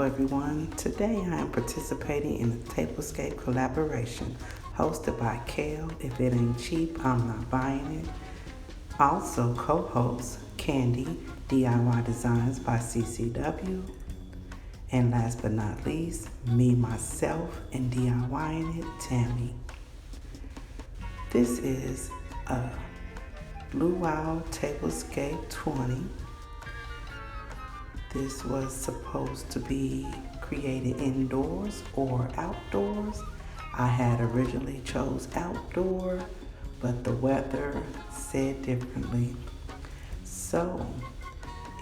Hello everyone. Today I am participating in a Tablescape collaboration hosted by Kale. If it ain't cheap, I'm not buying it. Also co-host Candy, DIY Designs by CCW. And last but not least, me, myself, and DIYing it, Tammy. This is a Luau Tablescape 20. This was supposed to be created indoors or outdoors. I had originally chose outdoor, but the weather said differently. So,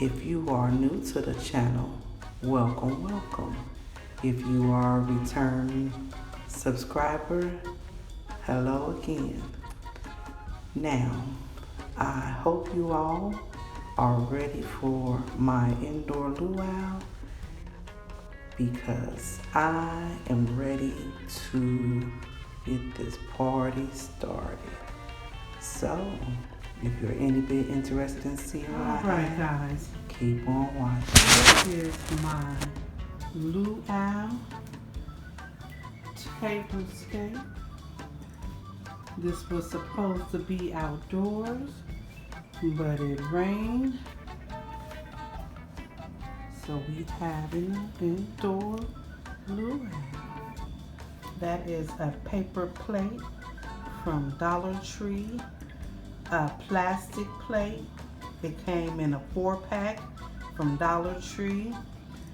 if you are new to the channel, welcome. If you are a return subscriber, hello again. Now, I hope you all are ready for my indoor luau because I am ready to get this party started. So, if you're any bit interested in seeing what I have, guys, keep on watching. this is my Luau Tablescape. This was supposed to be outdoors, but it rained, so we have an indoor luau. That is a paper plate from Dollar Tree, a plastic plate. It came in a 4-pack from Dollar Tree.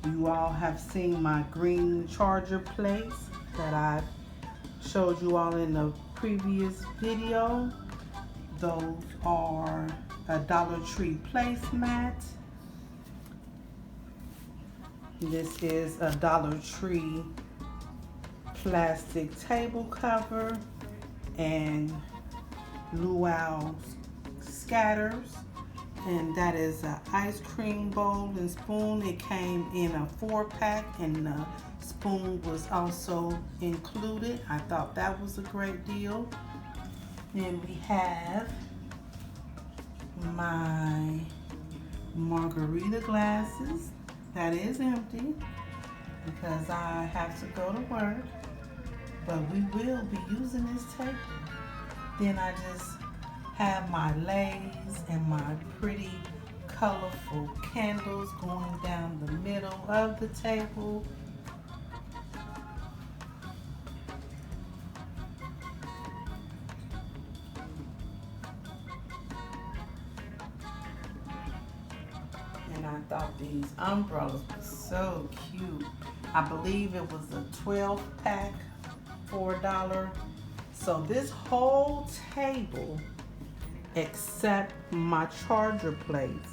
You all have seen my green charger plates that I showed you all in the previous video. Those are a Dollar Tree placemat. This is a Dollar Tree plastic table cover and luau scatters. And that is an ice cream bowl and spoon. It came in a 4-pack and the spoon was also included. I thought that was a great deal. Then we have my margarita glasses. That is empty because I have to go to work, but we will be using this table. Then I just have my lays and my pretty colorful candles going down the middle of the table. And I thought these umbrellas were so cute. I believe it was a 12-pack for $1. So this whole table, except my charger plates,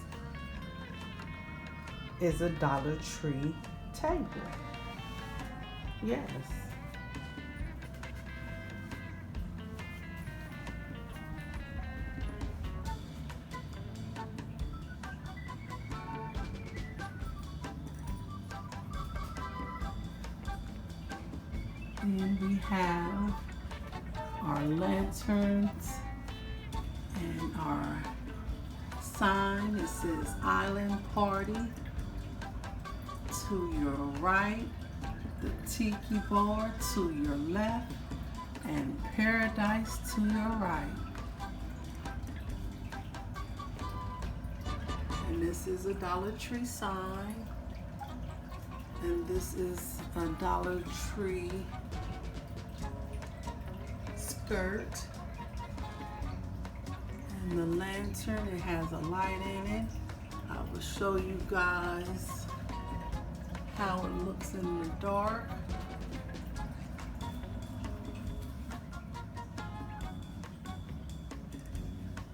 is a Dollar Tree table. Yes. And we have our lanterns and our sign. It says Island Party. To your right, the tiki bar to your left, and Paradise to your right. And this is a Dollar Tree sign. And this is a Dollar Tree skirt. And the lantern, it has a light in it. I will show you guys how it looks in the dark.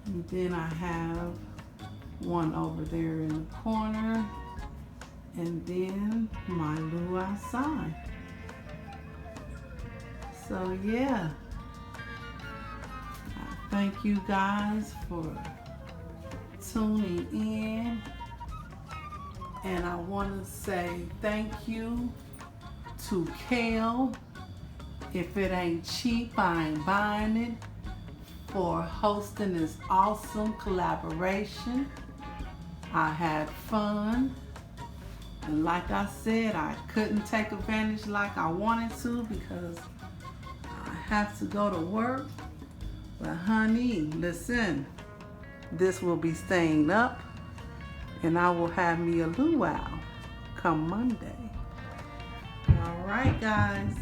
And then I have one over there in the corner. And then my luau sign. So yeah, I thank you guys for tuning in. And I want to say thank you to Kale. If it ain't cheap, I ain't buying it, for hosting this awesome collaboration. I had fun. And like I said, I couldn't take advantage like I wanted to because I have to go to work. But honey, listen, this will be staying up and I will have me a luau come Monday. All right, guys.